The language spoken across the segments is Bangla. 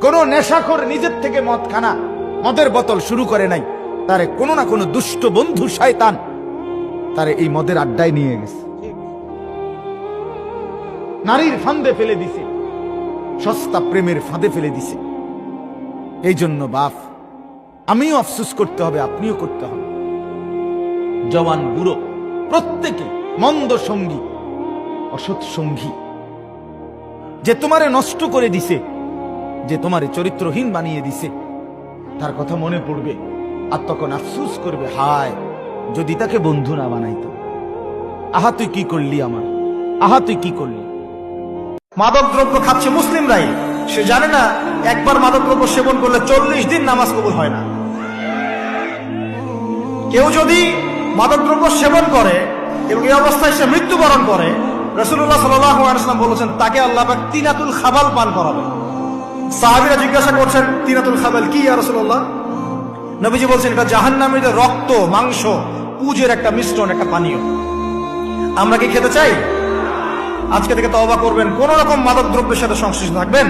কোন নেশাখোর নিজের থেকে মদ খানা, মদের বোতল শুরু করে নাই, তারে কোনো না কোনো দুষ্ট বন্ধু শয়তান তারে এই মদের আড্ডায় নিয়ে গেছে, নারীর ফাঁদে ফেলে দিছে, সস্তা প্রেমের ফাঁদে ফেলে দিছে। এই জন্য বাপ, আমিও আফসোস করতে হবে, আপনিও করতে হবে। জওয়ান বুড়ো প্রত্যেকে মন্দ সঙ্গী, অসৎ সঙ্গী, যে তোমারে নষ্ট করে দিছে, যে তোমারে চরিত্রহীন বানিয়ে দিছে, তার কথা মনে পড়বে আর তখন আফসোস করবে, হায় যদি তাকে বন্ধু না বানাইতো। আহা তুই কি করলি আমার, আহা তুই কি করলি। মাদক দ্রব্য খাচ্ছে মুসলিমরাই, সে জানে না একবার মাদক দ্রব্য সেবন করলে 40 দিন নামাজ কবুল হয় না। কেউ যদি মাদক দ্রব্য সেবন করে এবং এই অবস্থায় সে মৃত্যুবরণ করে, রাসূলুল্লাহ সাল্লাল্লাহু আলাইহি ওয়াসাল্লাম বলেছেন তাকে আল্লাহ পাক তিনাতুল খাবাল পান করাবে। সাহাবীরা জিজ্ঞাসা করছেন, তিনাতুল খাবাল কি ইয়া রাসূলুল্লাহ? নবীজি বলছেন, এটা জাহান্নামীদের রক্ত, মাংস, পুজের একটা মিশ্রণ, একটা পানীয়। আমরা কি খেতে চাই? আজকে থেকে তওবা করবেন, কোন রকম মাদক দ্রব্যের সাথে সংশ্লিষ্ট থাকবেন।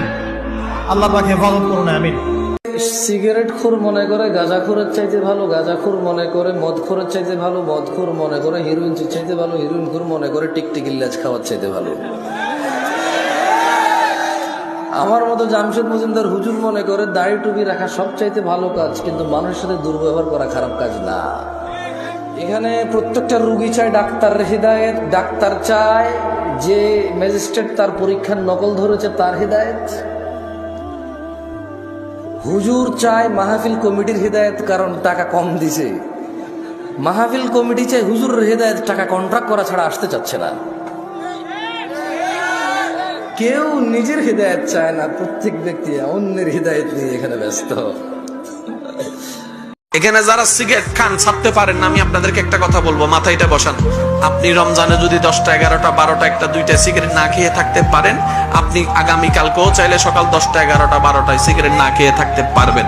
আল্লাহ পাক হেফাজত করুন, আমিন। সিগারেট খোর মনে করে গাঁজাখোরের চাইতে ভালো, গাঁজাখোর মনে করে মদখোরের চাইতে ভালো, মদখোর মনে করে হিরোইন চাইতে ভালো, হিরোইন খোর মনে করে টিকটিকির লেজ খাওয়ার চাইতে ভালো। আমার মতো জামশেদ মজুমদার হুজুর মনে করে দাড়ি টুপি রাখা সব চাইতে ভালো কাজ, কিন্তু মানুষের সাথে দুর্ব্যবহার করা খারাপ কাজ না। এখানে প্রত্যেকটা রুগী চায় ডাক্তার হিদায়েত, ডাক্তার চায় যে ম্যাজিস্ট্রেট তার পরীক্ষার নকল ধরেছে তার হিদায়েত, হুজুর চায় মাহফিল কমিটির হিদায়েত, কারণ টাকা কম দিছে। মাহফিল কমিটি চায় হুজুরের হিদায়েত, টাকা কন্ট্রাক্ট করা ছাড়া আসতে চাচ্ছে না। কেউ নিজের হিদায়েত চায় না, প্রত্যেক ব্যক্তি অন্যের হিদায়েত নিয়ে এখানে ব্যস্ত। এখানে যারা সিগারেট খান ছাড়তে পারেন না, আমি আপনাদেরকে একটা কথা বলবো, মাথায়টা বসান। আপনি রমজানে যদি 10টা 11টা 12টা 1টা 2টা সিগারেট না খেয়ে থাকতে পারেন, আপনি আগামীকালকেও চাইলে সকাল 10টা 11টা 12টায় সিগারেট না খেয়ে থাকতে পারবেন।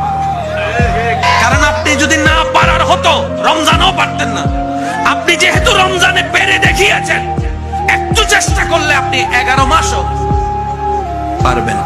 কারণ আপনি যদি না পারার হতো, রমজানও পারতেন না। আপনি যেহেতু রমজানে পেরে দেখিয়েছেন, একটু চেষ্টা করলে আপনি 11 মাসও পারবেন।